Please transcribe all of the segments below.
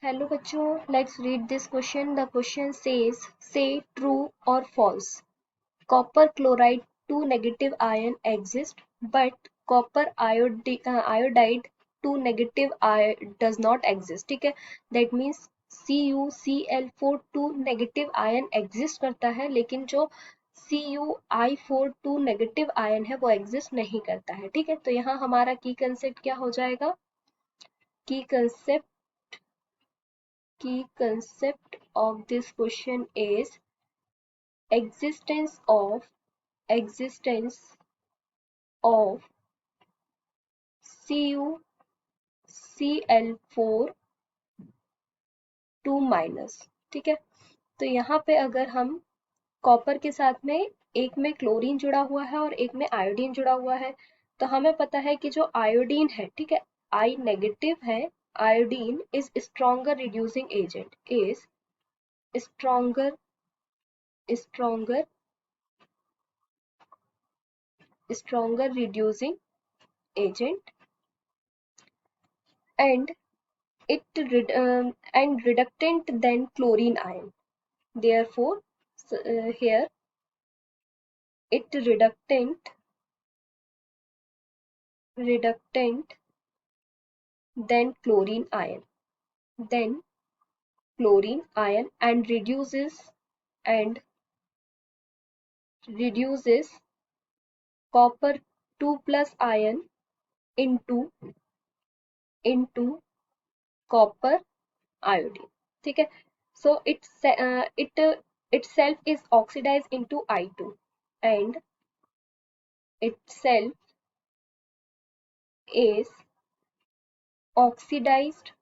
Hello बच्चों, let's read this question. The question says say true और false. Copper chloride 2 negative ion exist but copper iodide 2 negative ion does not exist. ठीक है, that means CuCl4 2 negative ion exist करता है, लेकिन जो CuI4 2 negative ion है वो exist नहीं करता है. ठीक है, तो यहाँ हमारा की कंसेप्ट क्या हो जाएगा? Key concept of this question is existence of CuCl4 2 minus. ठीक है, तो यहाँ पे अगर हम कॉपर के साथ में एक में क्लोरीन जुड़ा हुआ है और एक में आयोडीन जुड़ा हुआ है, तो हमें पता है कि जो आयोडीन है, ठीक है, आई नेगेटिव है, iodine is stronger reducing agent, is stronger reducing agent and and reductant than chlorine ion. Therefore, here it reductant than chlorine ion, and reduces copper 2 plus ion into copper iodine. ठीक है, so it itself is oxidized into I2 and itself is oxidized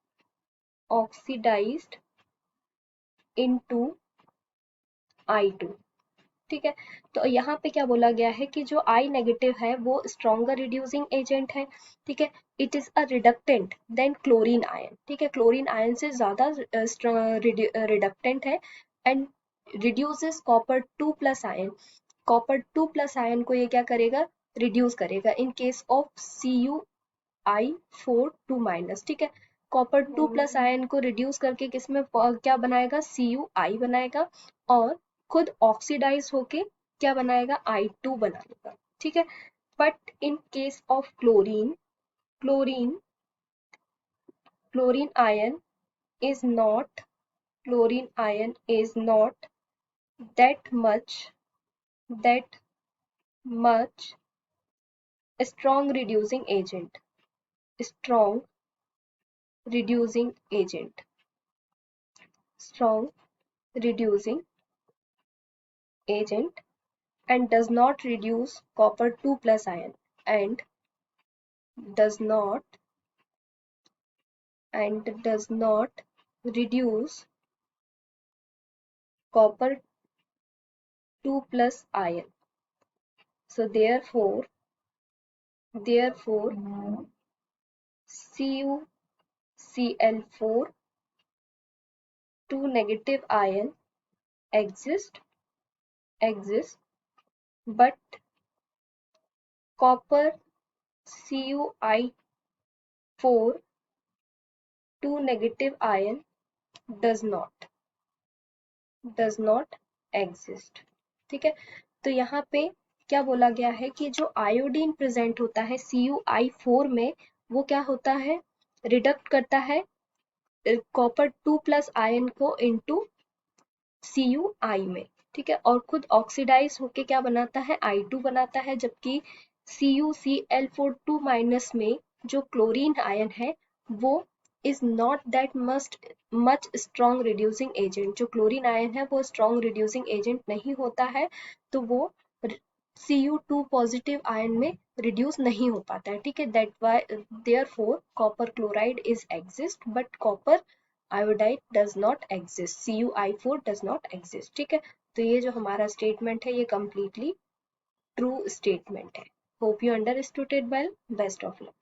into I2. ठीक है, तो यहाँ पे क्या बोला गया है कि जो I नेगेटिव है वो स्ट्रॉन्गर रिड्यूसिंग एजेंट है. ठीक है, it is a reductant then chlorine ion. ठीक है, क्लोरीन आयन से ज्यादा रिडक्टेंट है and reduces copper 2 plus ion. Copper 2 plus ion को ये क्या करेगा? रिड्यूस करेगा in case of CuI4 2 minus. ठीक है, कॉपर 2 प्लस आयन को रिड्यूस करके किसमें क्या बनाएगा? Cui बनाएगा और खुद ऑक्सीडाइज होके क्या बनाएगा? I2 बनाएगा. ठीक है, but in case of chlorine ion is not that much strong reducing agent strong reducing agent and does not reduce copper 2 plus ion and does not reduce copper 2 plus ion. So therefore CuCl4 2 negative ion exist but copper CuI4 2 negative ion does not exist. ठीक है, तो यहाँ पे क्या बोला गया है कि जो आयोडीन प्रेजेंट होता है CuI4 में, वो क्या होता है? रिडक्ट करता है कॉपर 2 प्लस आयन को इनटू Cui में. ठीक है, और खुद ऑक्सीडाइज होके क्या बनाता है? I2 बनाता है, जबकि CuCl4 2 माइनस में जो क्लोरीन आयन है वो is not that much strong reducing agent. जो क्लोरीन आयन है वो स्ट्रॉन्ग रिड्यूसिंग एजेंट नहीं होता है, तो वो Cu2 पॉजिटिव आयन में रिड्यूस नहीं हो पाता है. ठीक है, that why therefore copper chloride is exist but copper iodide does not exist, CuI4 does not exist. ठीक है, तो ये जो हमारा स्टेटमेंट है ये कंप्लीटली ट्रू स्टेटमेंट है. Hope you understood it well. Best of luck.